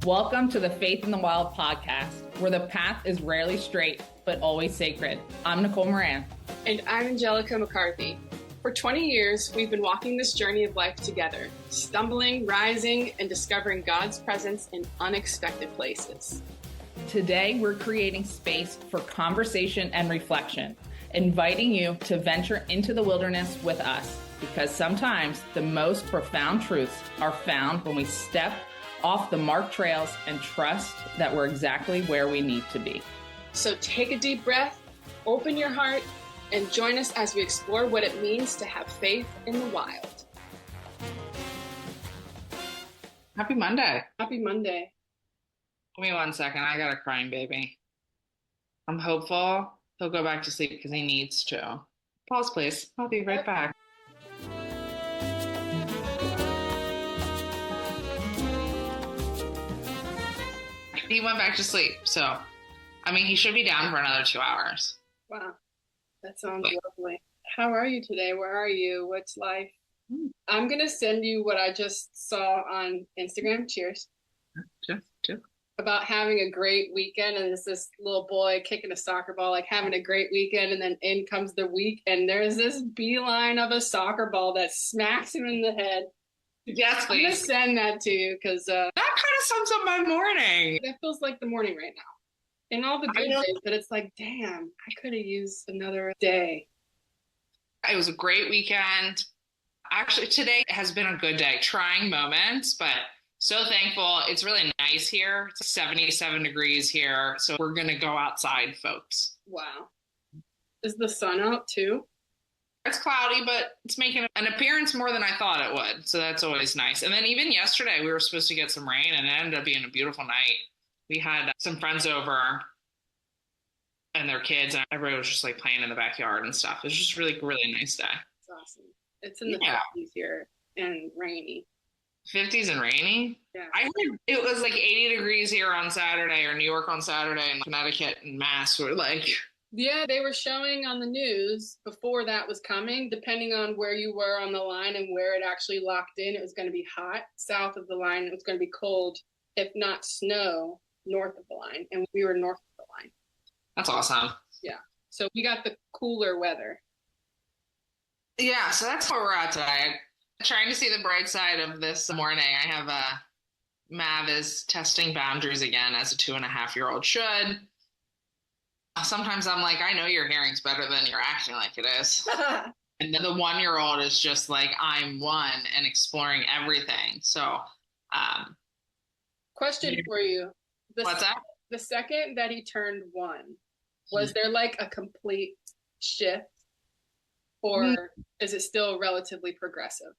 Welcome to the Faith in the Wild podcast, where the path is rarely straight, but always sacred. I'm Nicole Moran. And I'm Angelica, McCarthy. For 20 years, we've been walking this journey of life together, stumbling, rising, and discovering God's presence in unexpected places. Today, we're creating space for conversation and reflection, inviting you to venture into the wilderness with us, because sometimes the most profound truths are found when we step off the marked trails and trust that we're exactly where we need to be. So take a deep breath, open your heart, and join us as we explore what it means to have faith in the wild. Happy Monday. Happy Monday. Give me 1 second. I got a crying baby. I'm hopeful he'll go back to sleep because he needs to. Pause, please. I'll be right back. He went back to sleep. So, he should be down for another 2 hours. Wow. That sounds lovely. How are you today? Where are you? What's life? I'm going to send you what I just saw on Instagram. Cheers. Cheers. About having a great weekend. And it's this little boy kicking a soccer ball, like having a great weekend. And then in comes the week. And there's this beeline of a soccer ball that smacks him in the head. Yes, please. I'm going to send that to you because that kind of sums up my morning. That feels like the morning right now. In all the good days, but it's like, damn, I could have used another day. It was a great weekend. Actually, today has been a good day. Trying moments, but so thankful. It's really nice here. It's 77 degrees here. So we're going to go outside, folks. Wow. Is the sun out too? It's cloudy, but it's making an appearance more than I thought it would. So that's always nice. And then even yesterday, we were supposed to get some rain and it ended up being a beautiful night. We had some friends over and their kids, and everybody was just like playing in the backyard and stuff. It was just really, really nice day. It's awesome. It's in the 50s here and rainy. 50s and rainy? Yeah. I heard it was like 80 degrees here on Saturday, or New York on Saturday, and Connecticut and Mass were like... Yeah, they were showing on the news before that was coming, depending on where you were on the line and where it actually locked in, it was going to be hot. South of the line, it was going to be cold, if not snow, north of the line. And we were north of the line. That's awesome. Yeah. So we got the cooler weather. Yeah, so that's where we're at today. Trying to see the bright side of this morning. I have Mav is testing boundaries again, as a 2.5-year-old should. Sometimes I'm like, I know your hearing's better than you're acting like it is. And then the 1-year-old is just like, I'm one and exploring everything. So, question for you. What's that? The second that he turned 1, was there like a complete shift, or is it still relatively progressive?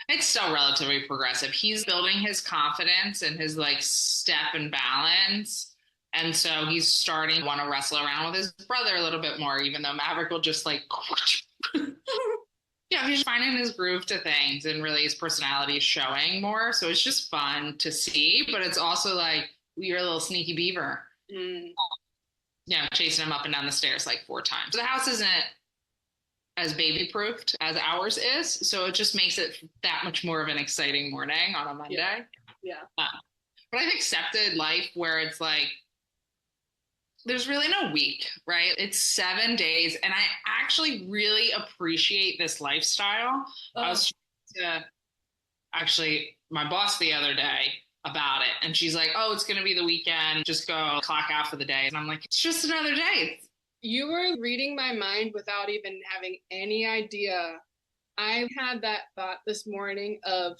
It's still relatively progressive. He's building his confidence and his like step and balance. And so he's starting to want to wrestle around with his brother a little bit more, even though Maverick will just like, yeah, he's finding his groove to things and really his personality is showing more. So it's just fun to see, but it's also like, you're a little sneaky beaver. Yeah, chasing him up and down the stairs like 4 times. The house isn't as baby-proofed as ours is, so it just makes it that much more of an exciting morning on a Monday. Yeah. But I've accepted life where it's like, there's really no week, right? It's 7 days, and I actually really appreciate this lifestyle. I was talking to actually my boss the other day about it, and she's like, oh, it's going to be the weekend, just go clock out for the day. And I'm like, it's just another day. You were reading my mind without even having any idea. I had that thought this morning of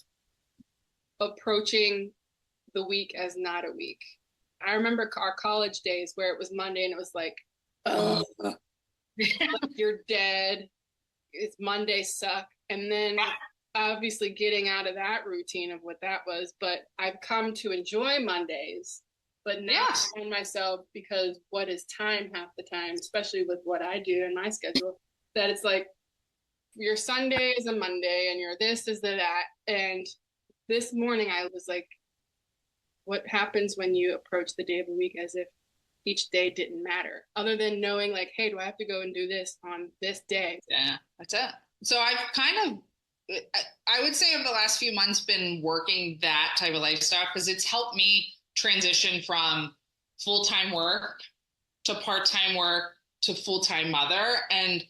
approaching the week as not a week. I remember our college days where it was Monday and it was like, oh, you're dead. It's Monday suck. And then obviously getting out of that routine of what that was, but I've come to enjoy Mondays, but now I find myself, because what is time half the time, especially with what I do in my schedule, that it's like your Sunday is a Monday and your this is the that. And this morning I was like, what happens when you approach the day of the week as if each day didn't matter, other than knowing like, hey, do I have to go and do this on this day? Yeah, that's it. So I've kind of, I would say over the last few months been working that type of lifestyle because it's helped me transition from full-time work to part-time work to full-time mother, and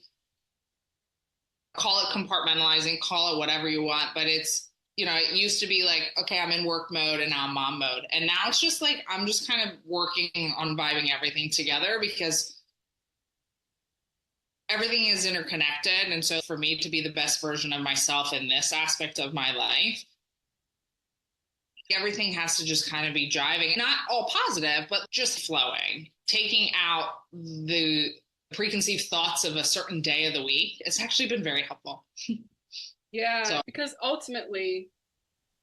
call it compartmentalizing, call it whatever you want, but it's, it used to be like, okay, I'm in work mode and now I'm mom mode. And now it's just like, I'm just kind of working on vibing everything together because everything is interconnected. And so for me to be the best version of myself in this aspect of my life, everything has to just kind of be jiving, not all positive, but just flowing, taking out the preconceived thoughts of a certain day of the week. It's actually been very helpful. Yeah, because ultimately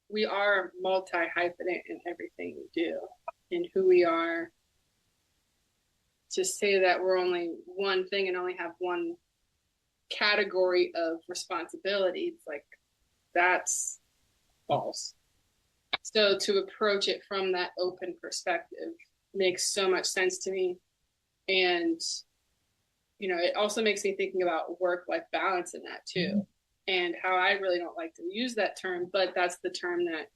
we are multi-hyphenate in everything we do and who we are. To say that we're only one thing and only have one category of responsibility, it's like, that's false. So to approach it from that open perspective makes so much sense to me. And, it also makes me thinking about work-life balance in that too. And how I really don't like to use that term, but that's the term that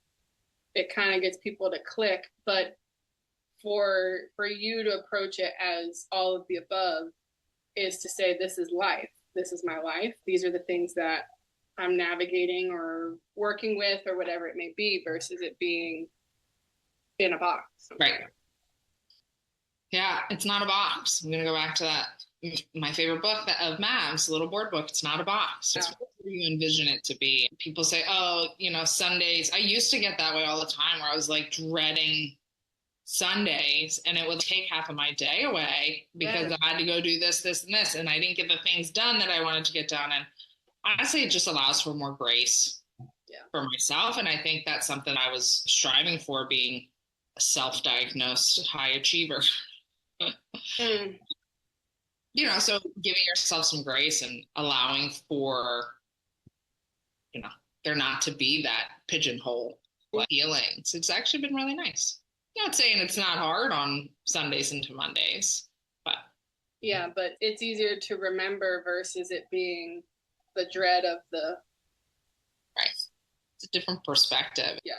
it kind of gets people to click. But for you to approach it as all of the above is to say, this is life. This is my life. These are the things that I'm navigating or working with or whatever it may be, versus it being in a box. Right. Yeah, it's not a box. I'm going to go back to that. My favorite book of Mav's, Little Board Book. It's not a box. It's what you envision it to be. People say, oh, Sundays. I used to get that way all the time where I was like dreading Sundays, and it would take half of my day away because I had to go do this, this, and this, and I didn't get the things done that I wanted to get done. And honestly, it just allows for more grace for myself. And I think that's something I was striving for, being a self-diagnosed high achiever. So giving yourself some grace and allowing for, there not to be that pigeonhole feelings. It's actually been really nice. Not saying it's not hard on Sundays into Mondays, but. Yeah, but it's easier to remember versus it being the dread of the. Right. It's a different perspective. Yeah.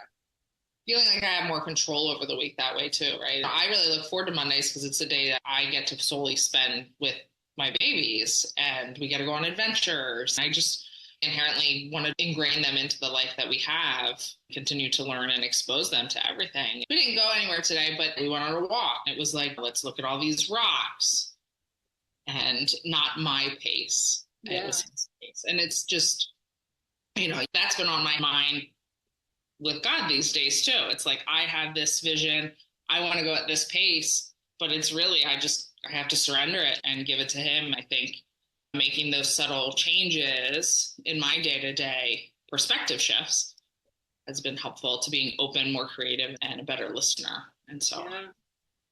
Feeling like I have more control over the week that way too, right? I really look forward to Mondays because it's a day that I get to solely spend with my babies and we get to go on adventures. I just inherently want to ingrain them into the life that we have, continue to learn and expose them to everything. We didn't go anywhere today, but we went on a walk. It was like, let's look at all these rocks, and not my pace. Yeah. It was his pace. And it's just, that's been on my mind with God these days too. It's like, I have this vision, I want to go at this pace, but it's really, I have to surrender it and give it to him. I think making those subtle changes in my day-to-day perspective shifts has been helpful to being open, more creative, and a better listener. And so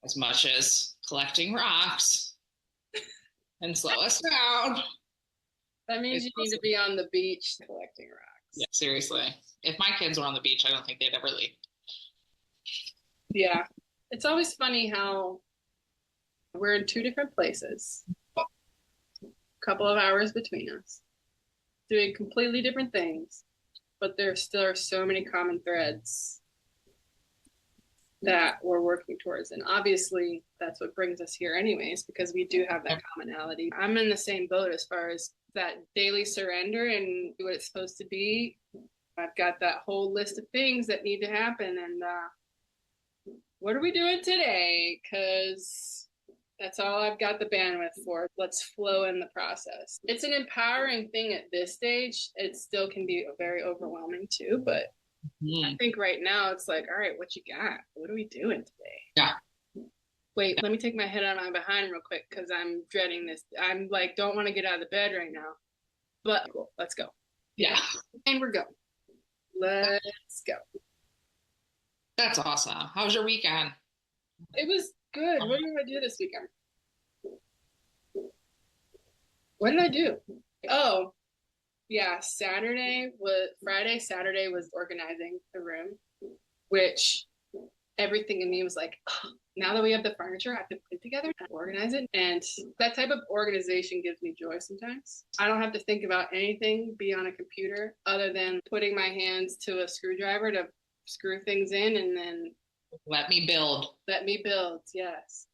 as much as collecting rocks and slow us down. That means you need to be on the beach collecting rocks. Yeah, seriously. If my kids were on the beach, I don't think they'd ever leave. Yeah. It's always funny how we're in two different places, a couple of hours between us, doing completely different things, but there still are so many common threads that we're working towards. And obviously that's what brings us here anyways, because we do have that commonality. I'm in the same boat as far as that daily surrender and what it's supposed to be. I've got that whole list of things that need to happen. And what are we doing today? Because that's all I've got the bandwidth for. Let's flow in the process. It's an empowering thing at this stage. It still can be very overwhelming too, but I think right now it's like, all right, what you got? What are we doing today? Yeah. Wait, let me take my head out of my behind real quick because I'm dreading this. I'm like, don't want to get out of the bed right now, but cool, let's go. Yeah. And we're going. Let's go. That's awesome. How was your weekend? It was good. What did I do this weekend? What did I do? Oh, yeah. Saturday was organizing the room, which everything in me was like, oh, now that we have the furniture, I have to put it together and organize it. And that type of organization gives me joy sometimes. I don't have to think about anything, be on a computer, other than putting my hands to a screwdriver to screw things in and then Let me build. Let me build. Yes.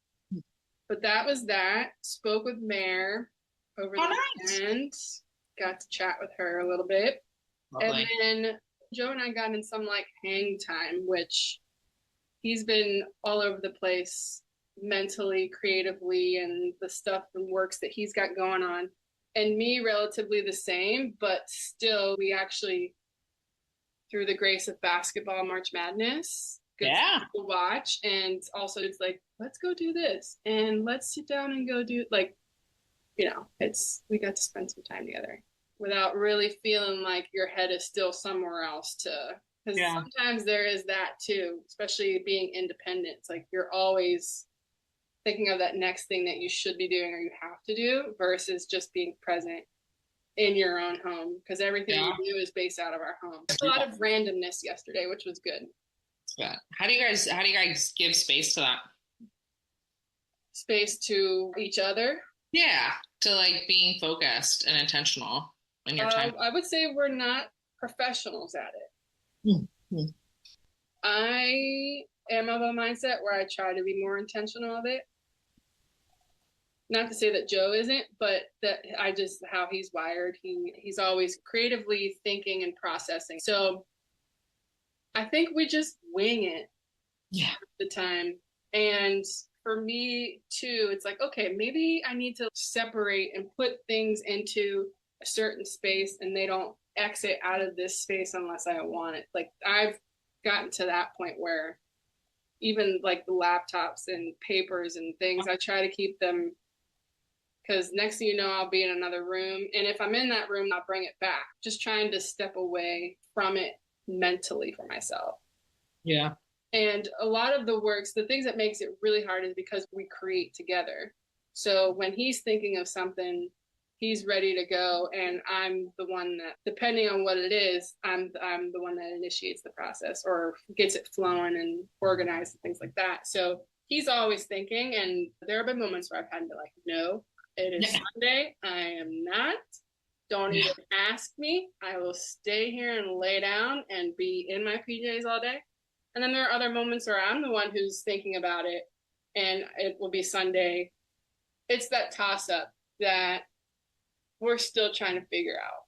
But that was that. Spoke with Mare over Oh, the nice. weekend. Got to chat with her a little bit. And Lovely. then Joe and I got in some like hang time, which he's been all over the place mentally, creatively, and the stuff and works that he's got going on. And me, relatively the same, but still, we actually, through the grace of basketball, March Madness, good Yeah. to watch. And also, it's like, let's go do this and let's sit down and go do like, we got to spend some time together without really feeling like your head is still somewhere else because Yeah. sometimes there is that too, especially being independent. It's like you're always thinking of that next thing that you should be doing or you have to do versus just being present in your own home because everything Yeah. we do is based out of our home. A lot of randomness yesterday, which was good. Yeah. How do you guys give space to that? Space to each other. Yeah. To like being focused and intentional in your time. I would say we're not professionals at it. Mm-hmm. I am of a mindset where I try to be more intentional of it. Not to say that Joe isn't, but that I just how he's wired. He's always creatively thinking and processing. So I think we just wing it Yeah. the time. And for me too, it's like, okay, maybe I need to separate and put things into a certain space and they don't exit out of this space unless I want it. Like I've gotten to that point where even like the laptops and papers and things, I try to keep them because next thing you know, I'll be in another room. And if I'm in that room, I'll bring it back. Just trying to step away from it mentally for myself. Yeah. And a lot of the works, the things that makes it really hard is because we create together. So when he's thinking of something, he's ready to go, and I'm the one that, depending on what it is, I'm the one that initiates the process or gets it flowing and organized and things like that. So he's always thinking, and there have been moments where I've had to be like, no, it is Yeah. Sunday. I am not. Don't even ask me. I will stay here and lay down and be in my PJs all day. And then there are other moments where I'm the one who's thinking about it and it will be Sunday. It's that toss up that we're still trying to figure out.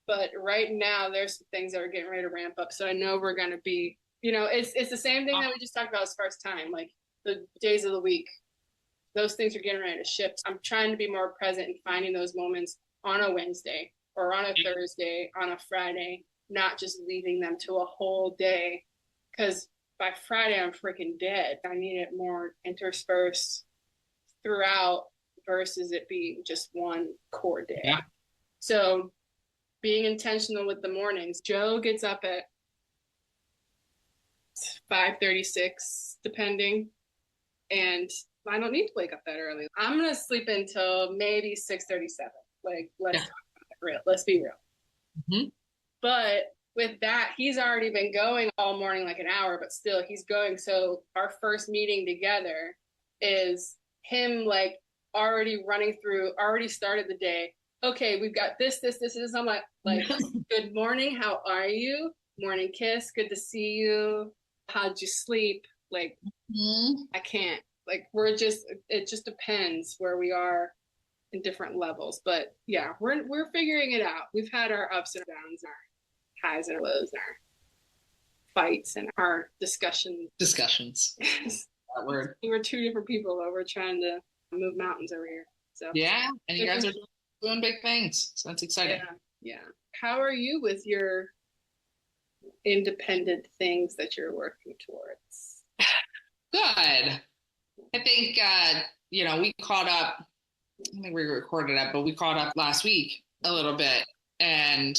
But right now, there's some things that are getting ready to ramp up. So I know we're going to be, it's the same thing that we just talked about as far as time, like the days of the week. Those things are getting ready to shift. I'm trying to be more present and finding those moments on a Wednesday or on a Thursday, on a Friday, not just leaving them to a whole day because by Friday I'm freaking dead. I need it more interspersed throughout versus it being just one core day. Yeah. So being intentional with the mornings. Joe gets up at 5:36, depending, and I don't need to wake up that early. I'm gonna sleep until maybe 6:37. Like, let's talk about it real. Let's be real. Mm-hmm. But with that, he's already been going all morning, like an hour, but still he's going. So our first meeting together is him like already running through, already started the day. Okay, we've got this. I'm like, good morning, how are you? Morning kiss, good to see you. How'd you sleep? Like, I can't. Like, it just depends where we are in different levels. But yeah, we're figuring it out. We've had our ups and downs, our highs and lows, our fights and our discussions. That word. We were two different people that were trying to move mountains over here. So yeah, and you guys are doing big things, so that's exciting. Yeah. How are you with your independent things that you're working towards? Good. I think we caught up. I think we recorded it, but we caught up last week a little bit, and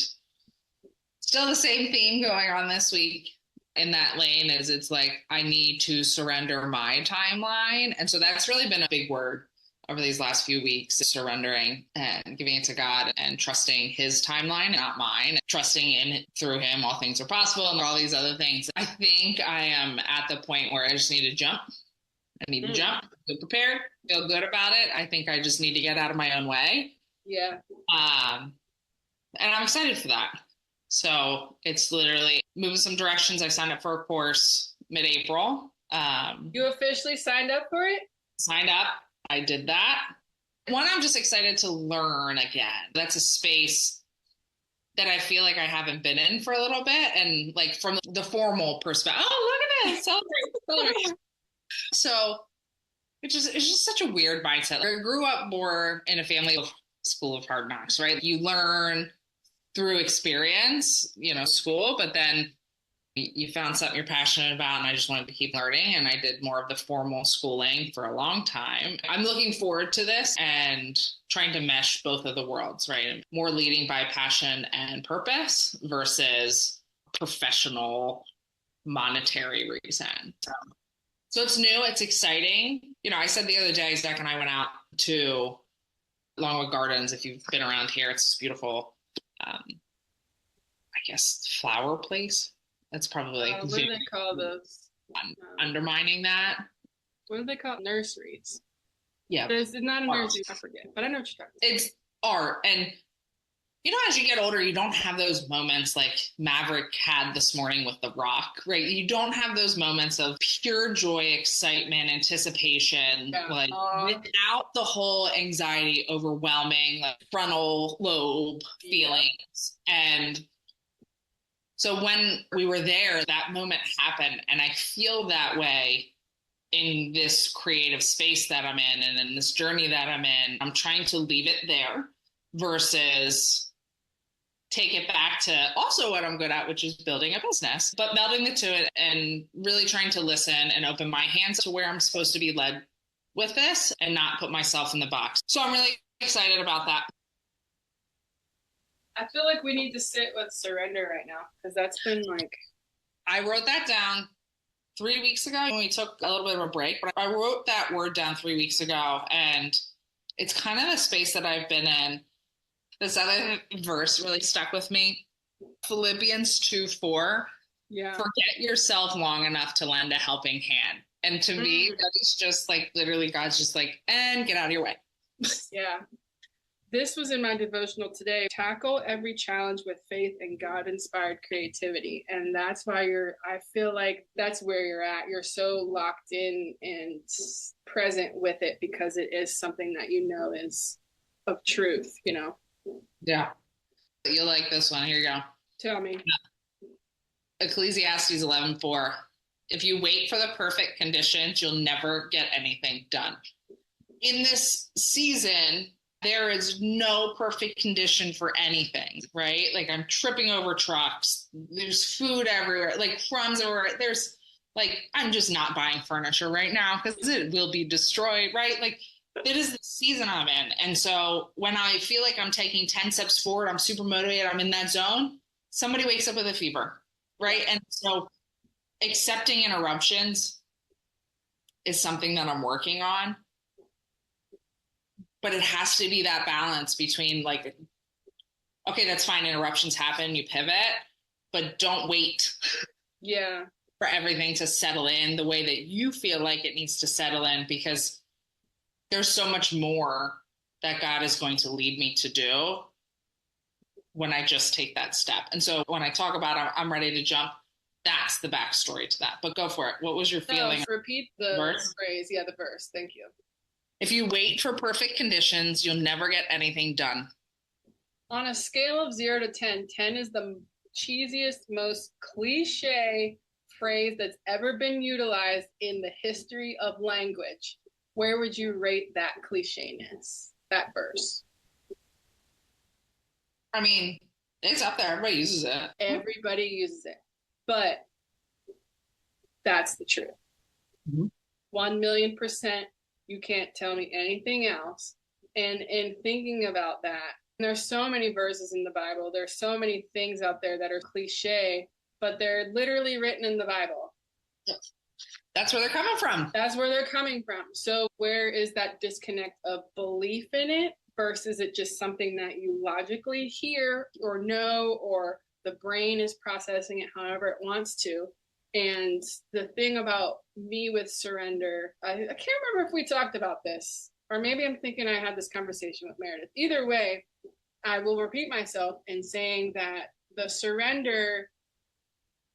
still the same theme going on this week in that lane is it's like I need to surrender my timeline. And so that's really been a big word over these last few weeks, surrendering and giving it to God and trusting his timeline, not mine, trusting in through him all things are possible and all these other things. I think I am at the point where I just need to jump. I need to jump, feel prepared, feel good about it. I think I just need to get out of my own way. Yeah. And I'm excited for that. So it's literally moving some directions. I signed up for a course mid-April You officially signed up for it? Signed up. I did that. One, I'm just excited to learn again. That's a space that I feel like I haven't been in for a little bit. And like from the formal perspective, oh, look at this. Celebrate. So it's just such a weird mindset. I grew up more in a family of school of hard knocks, right? You learn through experience, school, but then you found something you're passionate about, and I just wanted to keep learning, and I did more of the formal schooling for a long time. I'm looking forward to this and trying to mesh both of the worlds, right? More leading by passion and purpose versus professional monetary reason. So it's new, it's exciting. I said the other day, Zach and I went out to Longwood Gardens. If you've been around here, it's this beautiful, I guess, flower place. That's probably what do they call those? Undermining that. What do they call nurseries? Yeah. It's not a nursery, I forget, but I know what you're talking about. It's art. And, as you get older, you don't have those moments like Maverick had this morning with The Rock, right? You don't have those moments of pure joy, excitement, anticipation, without the whole anxiety, overwhelming, like frontal lobe feelings. And so when we were there, that moment happened, and I feel that way in this creative space that I'm in and in this journey that I'm in. I'm trying to leave it there versus take it back to also what I'm good at, which is building a business, but melding the two and really trying to listen and open my hands to where I'm supposed to be led with this and not put myself in the box. So I'm really excited about that. I feel like we need to sit with surrender right now, because that's been like... I wrote that down 3 weeks ago when we took a little bit of a break, but I wrote that word down 3 weeks ago, and it's kind of a space that I've been in. This other verse really stuck with me. Philippians 2:4. Yeah. Forget yourself long enough to lend a helping hand. And to me, that is just like literally God's just like, and get out of your way. Yeah. This was in my devotional today. Tackle every challenge with faith and God-inspired creativity. And that's why I feel like that's where you're at. You're so locked in and present with it because it is something that is of truth, Yeah. You'll like this one. Here you go. Tell me. Ecclesiastes 11:4. If you wait for the perfect conditions, you'll never get anything done. In this season, there is no perfect condition for anything, right? Like I'm tripping over trucks. There's food everywhere, like crumbs everywhere. There's like, I'm just not buying furniture right now because it will be destroyed, right? Like it is the season I'm in. And so when I feel like I'm taking 10 steps forward, I'm super motivated, I'm in that zone, somebody wakes up with a fever, right? And so accepting interruptions is something that I'm working on. But it has to be that balance between like, okay, that's fine. Interruptions happen. You pivot, but don't wait. Yeah. For everything to settle in the way that you feel like it needs to settle in, because there's so much more that God is going to lead me to do when I just take that step. And so when I talk about I'm ready to jump, that's the backstory to that. But go for it. What was your feeling? Repeat the phrase. Yeah, the verse. Thank you. If you wait for perfect conditions, you'll never get anything done. On a scale of 0 to 10, 10 is the cheesiest, most cliche phrase that's ever been utilized in the history of language. Where would you rate that clichéness, that verse? I mean, it's up there. Everybody uses it. Everybody uses it. But that's the truth. 1,000,000%. You can't tell me anything else. And in thinking about that, there's so many verses in the Bible. There's so many things out there that are cliche, but they're literally written in the Bible. That's where they're coming from. That's where they're coming from. So where is that disconnect of belief in it versus it just something that you logically hear or know, or the brain is processing it however it wants to? And the thing about me with surrender, I can't remember if we talked about this, or maybe I'm thinking I had this conversation with Meredith. Either way, I will repeat myself in saying that the surrender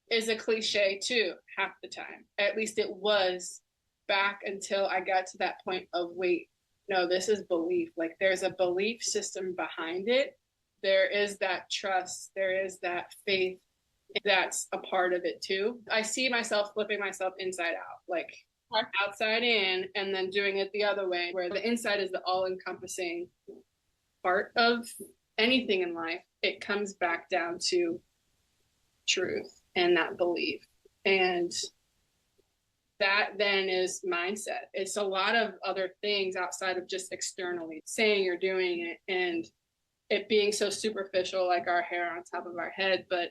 is a cliche too, half the time. At least it was back until I got to that point of, wait, no, this is belief. Like there's a belief system behind it. There is that trust. There is that faith. That's a part of it too. I see myself flipping myself inside out, like outside in, and then doing it the other way, where the inside is the all encompassing part of anything in life. It comes back down to truth and that belief. And that then is mindset. It's a lot of other things outside of just externally saying you're doing it and it being so superficial, like our hair on top of our head. But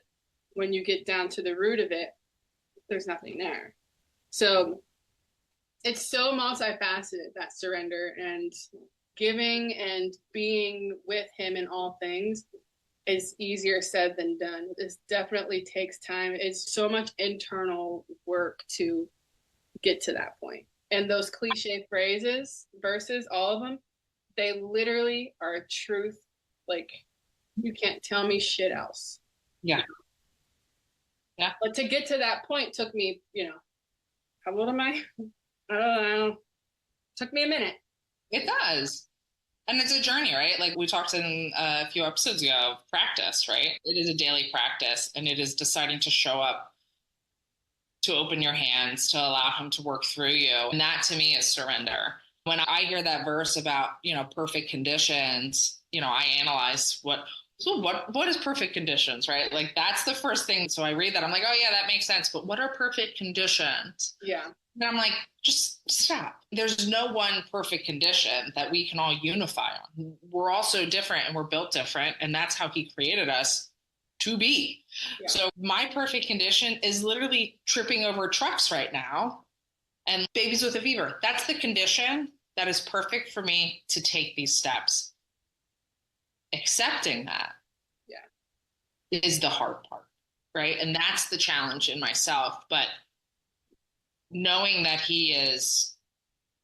when you get down to the root of it, there's nothing there. So it's so multifaceted, that surrender, and giving and being with him in all things is easier said than done. It definitely takes time. It's so much internal work to get to that point. And those cliche phrases, verses, all of them, they literally are truth. Like, you can't tell me shit else. Yeah. Yeah. But to get to that point took me, how old am I? I don't know. Took me a minute. It does. And it's a journey, right? Like we talked in a few episodes ago, practice, right? It is a daily practice, and it is deciding to show up, to open your hands, to allow him to work through you. And that to me is surrender. When I hear that verse about, perfect conditions, I analyze what is perfect conditions, right? Like that's the first thing. So I read that, I'm like, oh yeah, that makes sense. But what are perfect conditions? Yeah. And I'm like, just stop. There's no one perfect condition that we can all unify on. We're all so different and we're built different. And that's how he created us to be. Yeah. So my perfect condition is literally tripping over trucks right now and babies with a fever. That's the condition that is perfect for me to take these steps. Accepting that is the hard part, right? And that's the challenge in myself. But knowing that he is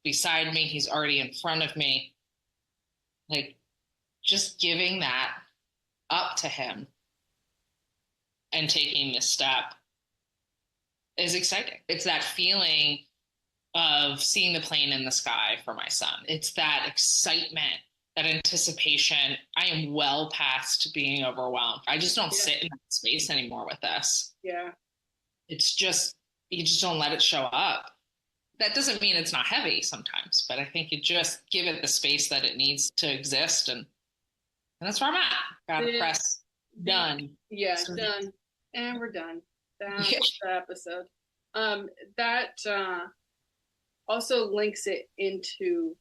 beside me, he's already in front of me, like just giving that up to him and taking this step is exciting. It's that feeling of seeing the plane in the sky for my son. It's that excitement, that anticipation. I am well past being overwhelmed. I just don't sit in that space anymore with this. Yeah. It's just, you just don't let it show up. That doesn't mean it's not heavy sometimes, but I think you just give it the space that it needs to exist. And that's where I'm at. Gotta press done. Yeah, done. And we're done. That's the episode. That also links it into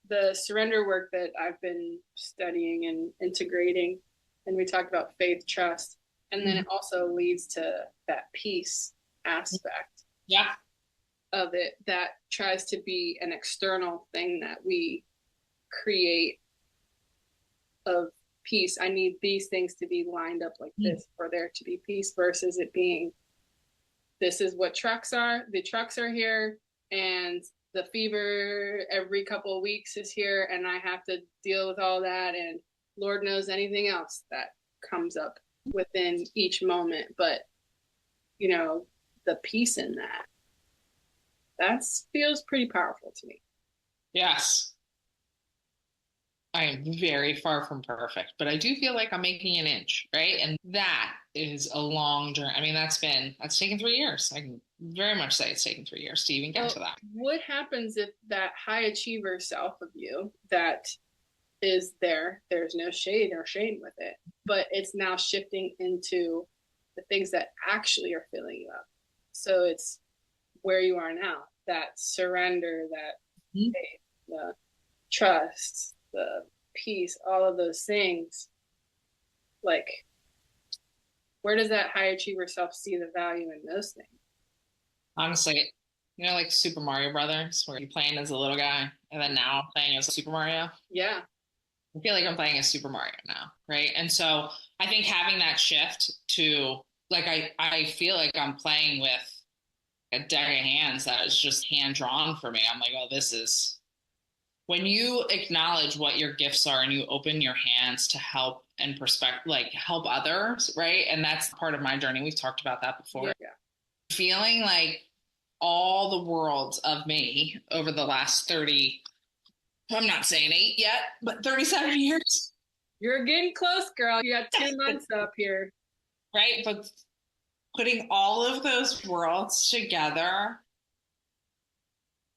the surrender work that I've been studying and integrating. And we talked about faith, trust, and then it also leads to that peace aspect of it that tries to be an external thing that we create of peace. I need these things to be lined up like this for there to be peace, versus it being, this is what trucks are. The trucks are here, and the fever every couple of weeks is here, and I have to deal with all that, and Lord knows anything else that comes up within each moment. But the peace in that feels pretty powerful to me. Yes. I am very far from perfect, but I do feel like I'm making an inch, right? And that is a long journey. I mean, that's taken 3 years. I can very much say it's taken 3 years to even get to that. What happens if that high achiever self of you that is there's no shade or shame with it, but it's now shifting into the things that actually are filling you up? So it's where you are now, that surrender, that faith, the trust, the peace, all of those things. Like, where does that high achiever self see the value in those things? Honestly, like Super Mario Brothers, where you're playing as a little guy and then now playing as Super Mario. Yeah. I feel like I'm playing as Super Mario now, right? And so I think having that shift to, like, I feel like I'm playing with a deck of hands that is just hand drawn for me. I'm like, oh, this is when you acknowledge what your gifts are and you open your hands to help and like help others, right? And that's part of my journey. We've talked about that before. Yeah. Feeling like all the worlds of me over the last 30, I'm not saying 8 yet, but 37 years. You're getting close, girl. You got 2 months up here. Right? But putting all of those worlds together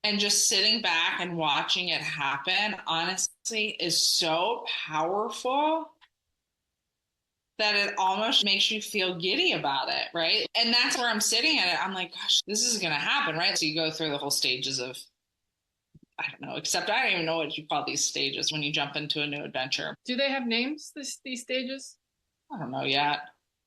and just sitting back and watching it happen, honestly, is so powerful that it almost makes you feel giddy about it, right? And that's where I'm sitting at it. I'm like, gosh, this is going to happen, right? So you go through the whole stages of, I don't know, except I don't even know what you call these stages when you jump into a new adventure. Do they have names, these stages? I don't know yet.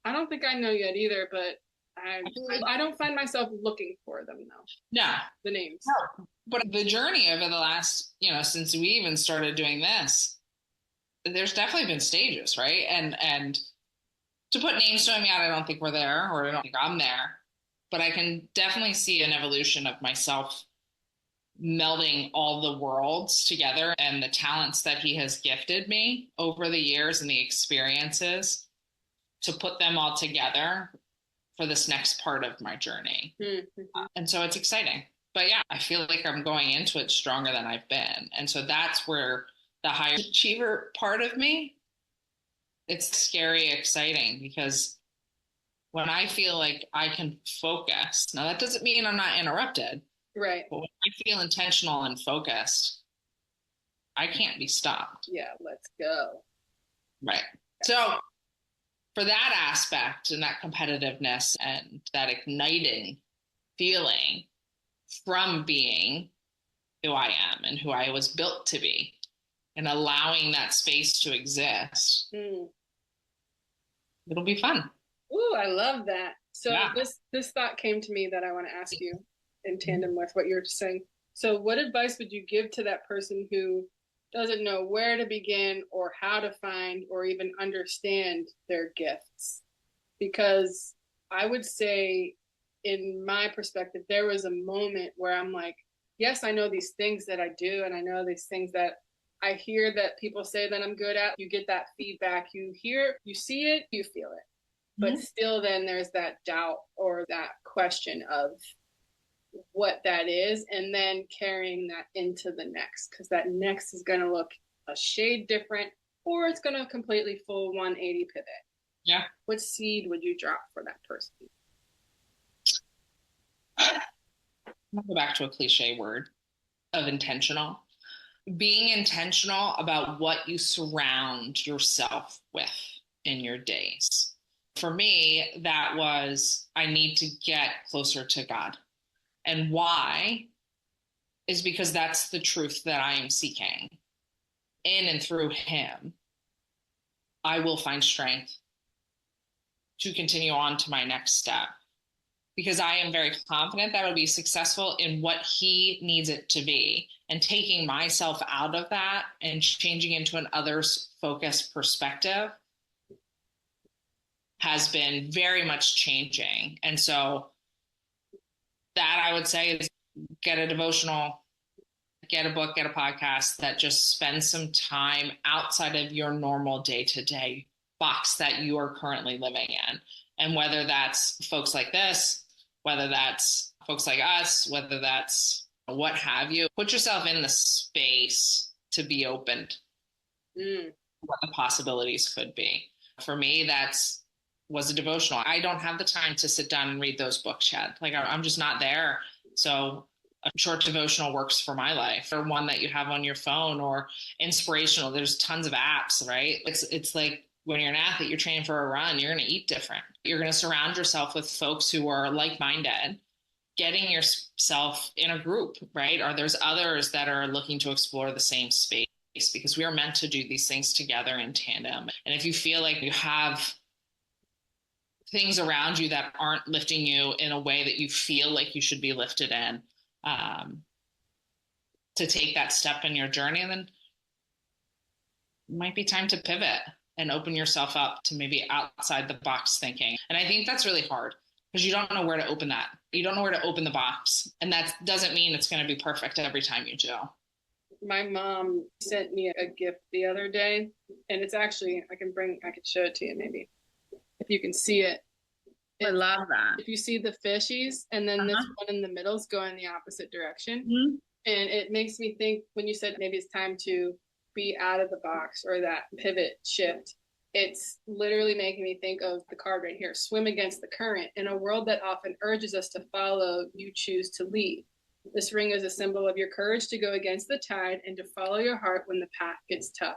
I don't think I know yet either, but I don't find myself looking for them, though. No. The names. No. But the journey over the last, since we even started doing this, there's definitely been stages, right? And to put names to them yet, I don't think we're there, or I don't think I'm there. But I can definitely see an evolution of myself melding all the worlds together and the talents that he has gifted me over the years and the experiences to put them all together for this next part of my journey. Mm-hmm. And so it's exciting. But yeah, I feel like I'm going into it stronger than I've been. And so that's where the high achiever part of me, it's scary, exciting, because when I feel like I can focus, now that doesn't mean I'm not interrupted. Right. But when I feel intentional and focused, I can't be stopped. Yeah, let's go. Right. So for that aspect and that competitiveness and that igniting feeling from being who I am and who I was built to be and allowing that space to exist, it'll be fun. Ooh, I love that. So yeah. This thought came to me that I want to ask you in tandem with what you're saying. So what advice would you give to that person who doesn't know where to begin or how to find or even understand their gifts? Because I would say, in my perspective, there was a moment where I'm like, yes, I know these things that I do, and I know these things that I hear that people say that I'm good at. You get that feedback, you hear, you see it, you feel it. But still then there's that doubt or that question of what that is, and then carrying that into the next, because that next is going to look a shade different, or it's going to completely full 180 pivot. Yeah. What seed would you drop for that person? I'll go back to a cliche word of intentional. Being intentional about what you surround yourself with in your days. For me, that was, I need to get closer to God. And why is because that's the truth that I am seeking. In and through him, I will find strength to continue on to my next step, because I am very confident that I will be successful in what he needs it to be. And taking myself out of that and changing into an others focused perspective has been very much changing. And so that, I would say, is get a devotional, get a book, get a podcast that just spends some time outside of your normal day-to-day box that you are currently living in. And whether that's folks like this, whether that's folks like us, whether that's what have you, put yourself in the space to be opened. What the possibilities could be. For me, was a devotional. I don't have the time to sit down and read those books yet. Like, I'm just not there. So a short devotional works for my life, or one that you have on your phone, or inspirational. There's tons of apps, right? It's like when you're an athlete, you're training for a run, you're going to eat different. You're going to surround yourself with folks who are like-minded, getting yourself in a group, right? Or there's others that are looking to explore the same space, because we are meant to do these things together in tandem. And if you feel like you have things around you that aren't lifting you in a way that you feel like you should be lifted in, to take that step in your journey, then it might be time to pivot and open yourself up to maybe outside the box thinking. And I think that's really hard, because you don't know where to open that. You don't know where to open the box. And that doesn't mean it's going to be perfect every time you do. My mom sent me a gift the other day, and it's actually, I can show it to you maybe, if you can see it. I love that. If you see the fishies, and then this one in the middle is going the opposite direction. Mm-hmm. And it makes me think, when you said maybe it's time to be out of the box or that pivot shift, it's literally making me think of the card right here: swim against the current. In a world that often urges us to follow, you choose to lead. This ring is a symbol of your courage to go against the tide and to follow your heart when the path gets tough.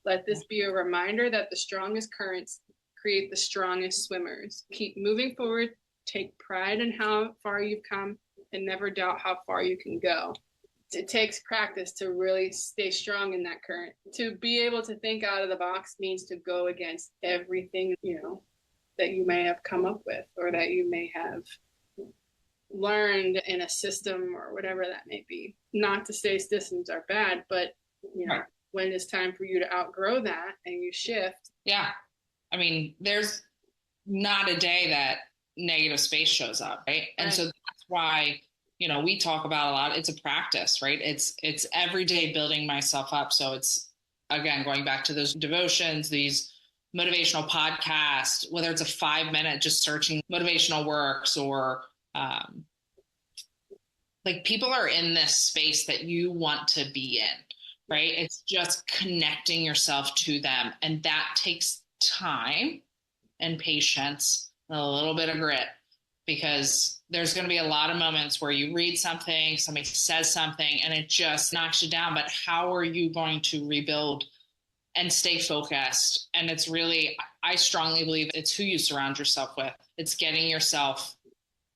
Let this be a reminder that the strongest currents create the strongest swimmers. Keep moving forward, take pride in how far you've come, and never doubt how far you can go. It takes practice to really stay strong in that current. To be able to think out of the box means to go against everything, that you may have come up with or that you may have learned in a system or whatever that may be. Not to say systems are bad, but right. When it's time for you to outgrow that and you shift. Yeah. I mean, there's not a day that negative space shows up, right? And so that's why, we talk about a lot. It's a practice, right? It's every day building myself up. So it's, again, going back to those devotions, these motivational podcasts, whether it's a 5-minute just searching motivational works or like people are in this space that you want to be in, right? It's just connecting yourself to them. And that takes time and patience and a little bit of grit, because there's going to be a lot of moments where you read something, somebody says something, and it just knocks you down. But how are you going to rebuild and stay focused? And it's really, I strongly believe it's who you surround yourself with. It's getting yourself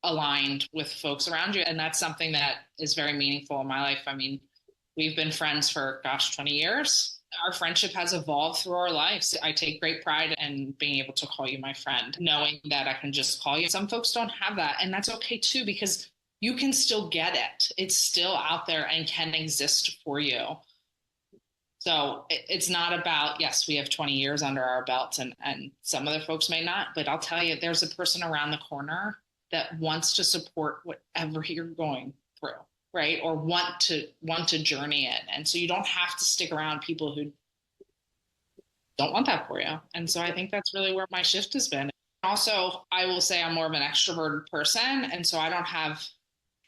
aligned with folks around you. And that's something that is very meaningful in my life. I mean, we've been friends for, 20 years. Our friendship has evolved through our lives. I take great pride in being able to call you my friend, knowing that I can just call you. Some folks don't have that, and that's okay too, because you can still get it. It's still out there and can exist for you. So it's not about, yes, we have 20 years under our belts and some other folks may not, but I'll tell you, there's a person around the corner that wants to support whatever you're going through. Right. Or want to journey in. And so you don't have to stick around people who don't want that for you. And so I think that's really where my shift has been. Also, I will say I'm more of an extroverted person. And so I don't have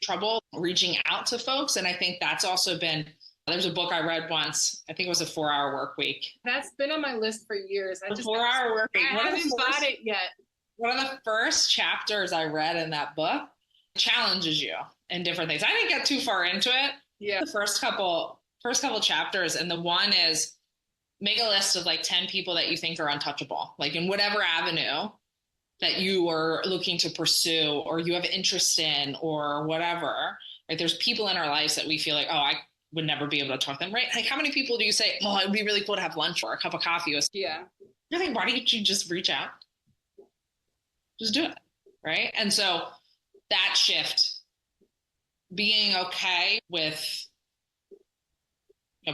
trouble reaching out to folks. And I think that's also been, there's a book I read once. I think it was a 4-Hour Work Week. That's been on my list for years. The 4-Hour Work Week. I haven't bought it yet. One of the first chapters I read in that book challenges you in different things. I didn't get too far into it. Yeah. The first couple chapters. And the one is make a list of like 10 people that you think are untouchable, like in whatever avenue that you are looking to pursue or you have interest in or whatever, right? There's people in our lives that we feel like, oh, I would never be able to talk to them, right? Like how many people do you say, oh, it would be really cool to have lunch or a cup of coffee with? Yeah. You're like, why don't you just reach out? Just do it, right? And so that shift, being okay with,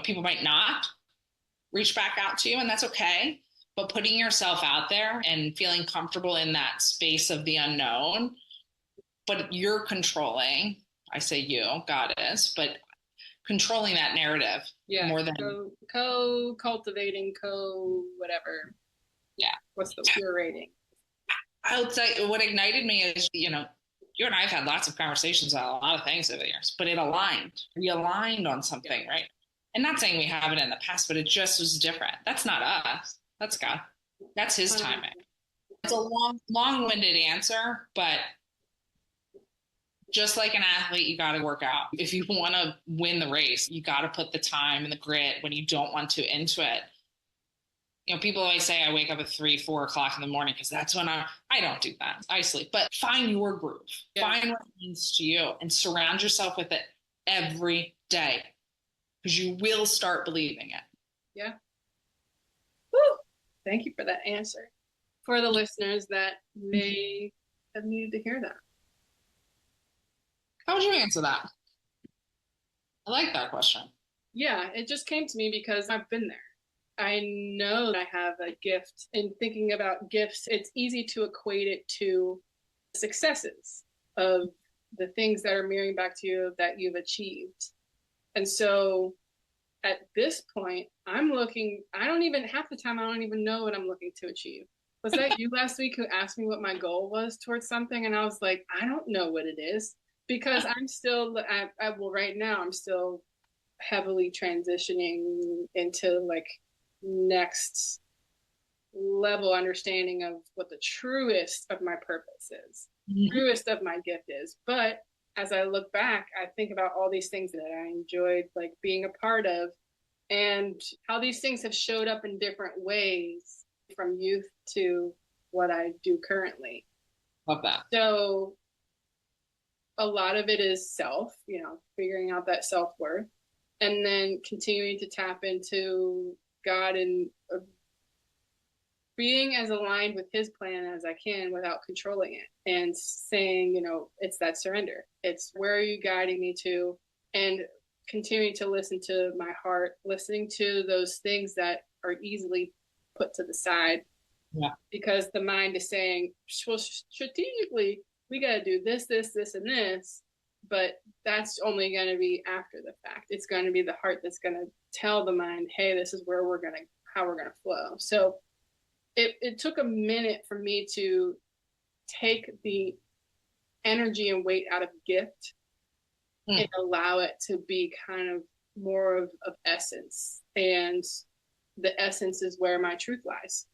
people might not reach back out to you, and that's okay. But putting yourself out there and feeling comfortable in that space of the unknown, but you're controlling, I say you, God is, but controlling that narrative more than co-cultivating, whatever. Yeah. What's the curating? I would say what ignited me is, you and I have had lots of conversations about a lot of things over the years, but it aligned. We aligned on something, right? And not saying we haven't in the past, but it just was different. That's not us. That's God. That's his timing. It's a long-winded answer, but just like an athlete, you got to work out. If you want to win the race, you got to put the time and the grit when you don't want to into it. People always say I wake up at 3-4 o'clock in the morning because that's when I don't do that. I sleep, but find your groove. Yeah. Find what means to you and surround yourself with it every day because you will start believing it. Yeah. Woo! Thank you for that answer. For the listeners that may have needed to hear that. How would you answer that? I like that question. Yeah, it just came to me because I've been there. I know that I have a gift. In thinking about gifts, it's easy to equate it to successes of the things that are mirroring back to you that you've achieved. And so at this point, I don't even, half the time, I don't even know what I'm looking to achieve. Was that you last week who asked me what my goal was towards something? And I was like, I don't know what it is, because I'm still, well, right now, I'm still heavily transitioning into like next level understanding of what the truest of my purpose is, truest of my gift is. But as I look back, I think about all these things that I enjoyed like being a part of, and how these things have showed up in different ways from youth to what I do currently. Love that. So a lot of it is self, figuring out that self-worth, and then continuing to tap into God and being as aligned with his plan as I can without controlling it, and saying, it's that surrender. It's where are you guiding me to? And continuing to listen to my heart, listening to those things that are easily put to the side. Yeah. Because the mind is saying, well, strategically, we got to do this, this, this, and this. But that's only going to be after the fact. It's going to be the heart that's going to tell the mind, hey, this is where how we're going to flow. So it took a minute for me to take the energy and weight out of gift and allow it to be kind of more of essence. And the essence is where my truth lies.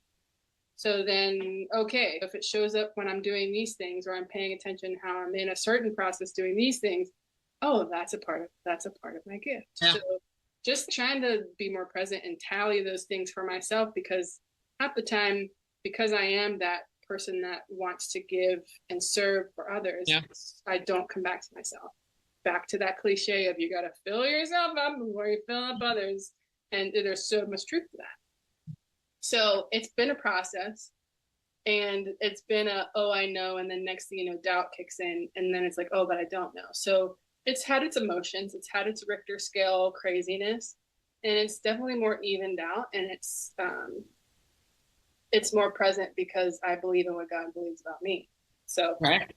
So then, okay, if it shows up when I'm doing these things, or I'm paying attention how I'm in a certain process doing these things, oh, that's a part of my gift. Yeah. So just trying to be more present and tally those things for myself, because half the time, because I am that person that wants to give and serve for others, I don't come back to myself. Back to that cliche of you got to fill yourself up before you fill up others. And there's so much truth to that. So it's been a process, and it's been I know. And then next thing you know, doubt kicks in, and then it's like, oh, but I don't know. So it's had its emotions. It's had its Richter scale craziness, and it's definitely more evened out. And it's more present because I believe in what God believes about me. So right.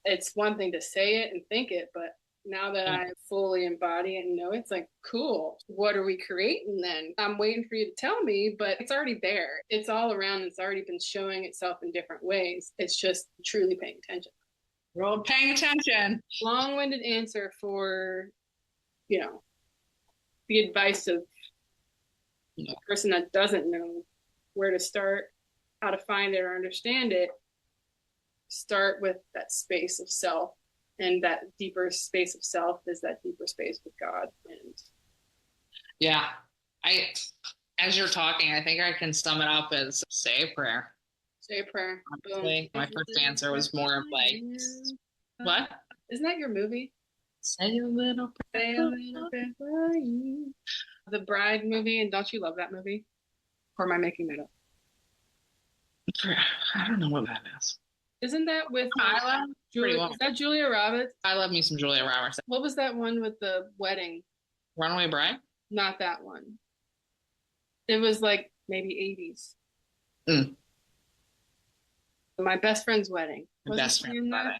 It's one thing to say it and think it, but now that I fully embody it and know, it's like, cool, what are we creating then? I'm waiting for you to tell me, but it's already there. It's all around. It's already been showing itself in different ways. It's just truly paying attention. We're all paying attention. Long-winded answer for, the advice of a person that doesn't know where to start, how to find it or understand it. Start with that space of self, and that deeper space of self is that deeper space with God. And as you're talking, I think I can sum it up as say a prayer. Say a prayer. Honestly, my first answer was more of like, what? Isn't that your movie? Say a little prayer. Say a little prayer for you. The Bride movie, and don't you love that movie? Or am I making that up? I don't know what that is. Isn't that with Julia? Is that Julia Roberts? I love me some Julia Roberts. What was that one with the wedding? Runaway Bride? Not that one. It was like maybe 80s. My best friend's wedding. My best friend's wedding.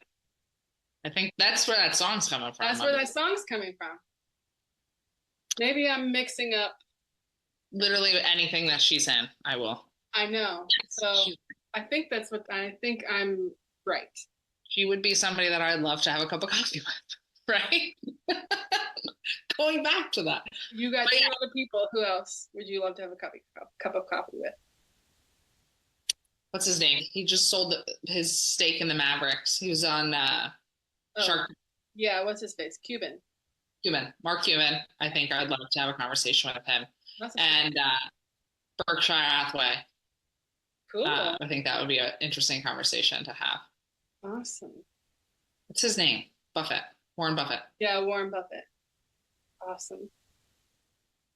I think that's where that song's coming from. That's where that song's coming from. Maybe I'm mixing up. Literally anything that she's in, I will. I know. So I think I'm right. She would be somebody that I'd love to have a cup of coffee with, right? Going back to that. You got two other people. Who else would you love to have a cup of coffee with? What's his name? He just sold his stake in the Mavericks. He was on Shark. Yeah, what's his face? Mark Cuban. I think I'd love to have a conversation with him. And Berkshire Hathaway. Cool. I think that would be an interesting conversation to have. Awesome. What's his name? Warren Buffett. Yeah, Warren Buffett. Awesome.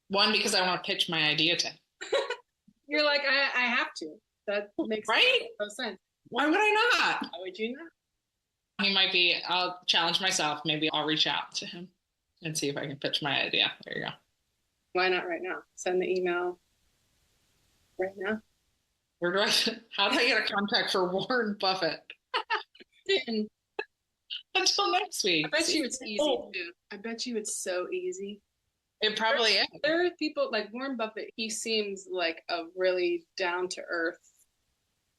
One, because I want to pitch my idea to him. You're like, I have to. That makes no sense. Why would I not? Why would you not? He might be, I'll challenge myself. Maybe I'll reach out to him and see if I can pitch my idea. There you go. Why not right now? Send the email right now. How do I get a contact for Warren Buffett? Until next week. I bet you it's easy too. I bet you it's so easy. It probably is. There are people like Warren Buffett. He seems like a really down to earth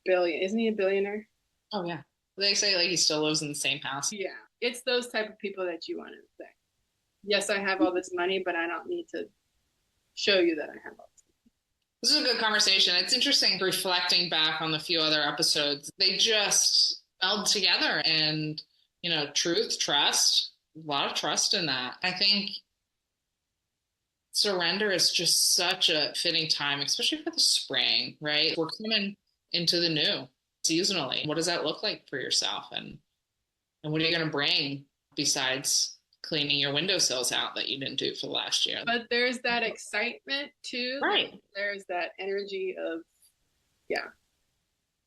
isn't he a billionaire? Oh yeah. They say like he still lives in the same house. Yeah. It's those type of people that you want to say, yes, I have all this money, but I don't need to show you that I have all this. This is a good conversation. It's interesting reflecting back on the few other episodes. They just meld together and, truth, trust, a lot of trust in that. I think surrender is just such a fitting time, especially for the spring, right? We're coming into the new seasonally. What does that look like for yourself? And what are you going to bring besides cleaning your windowsills out that you didn't do for the last year? But there's that excitement too. Right. There's that energy of, yeah.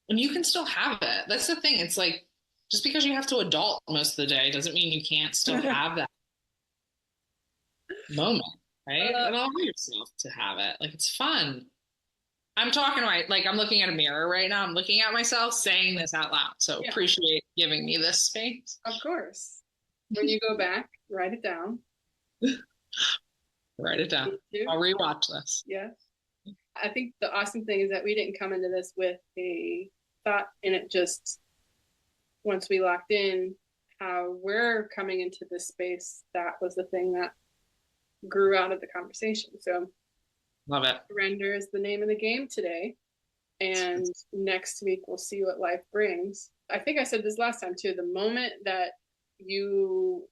And you can still have it. That's the thing. It's like, just because you have to adult most of the day doesn't mean you can't still have that moment, right? Allow yourself to have it. Like, it's fun. I'm talking I'm looking at a mirror right now. I'm looking at myself saying this out loud. So appreciate giving me this space. Of course. When you go back, write it down. Write it down. I'll rewatch this. Yeah. I think the awesome thing is that we didn't come into this with a thought, and it just, once we locked in how we're coming into this space, that was the thing that grew out of the conversation. So love it. Surrender is the name of the game today. And next week, we'll see what life brings. I think I said this last time too, the moment that you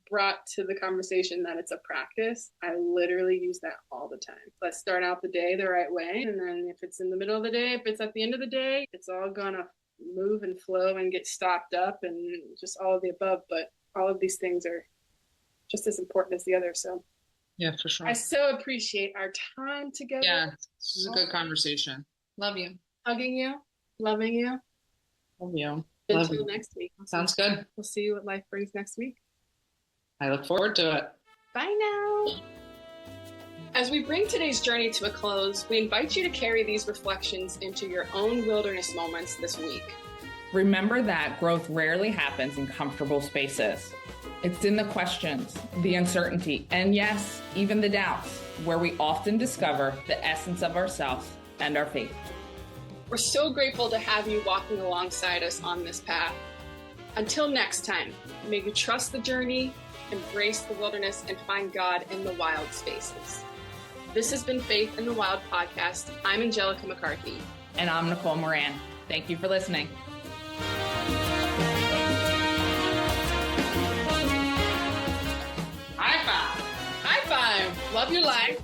brought to the conversation that it's a practice, I literally use that all the time. Let's start out the day the right way. And then if it's in the middle of the day, if it's at the end of the day, it's all gonna move and flow and get stopped up and just all of the above. But all of these things are just as important as the other. So yeah, for sure. I so appreciate our time together. Yeah, this is a good conversation. Love you. Hugging you, loving you. Love you. Until next week. Sounds good. We'll see what life brings next week. I look forward to it. Bye now. As we bring today's journey to a close, we invite you to carry these reflections into your own wilderness moments this week. Remember that growth rarely happens in comfortable spaces. It's in the questions, the uncertainty, and yes, even the doubts, where we often discover the essence of ourselves and our faith. We're so grateful to have you walking alongside us on this path. Until next time, may you trust the journey, embrace the wilderness, and find God in the wild spaces. This has been Faith in the Wild podcast. I'm Angelica McCarthy. And I'm Nicole Moran. Thank you for listening. High five. High five. Love your life.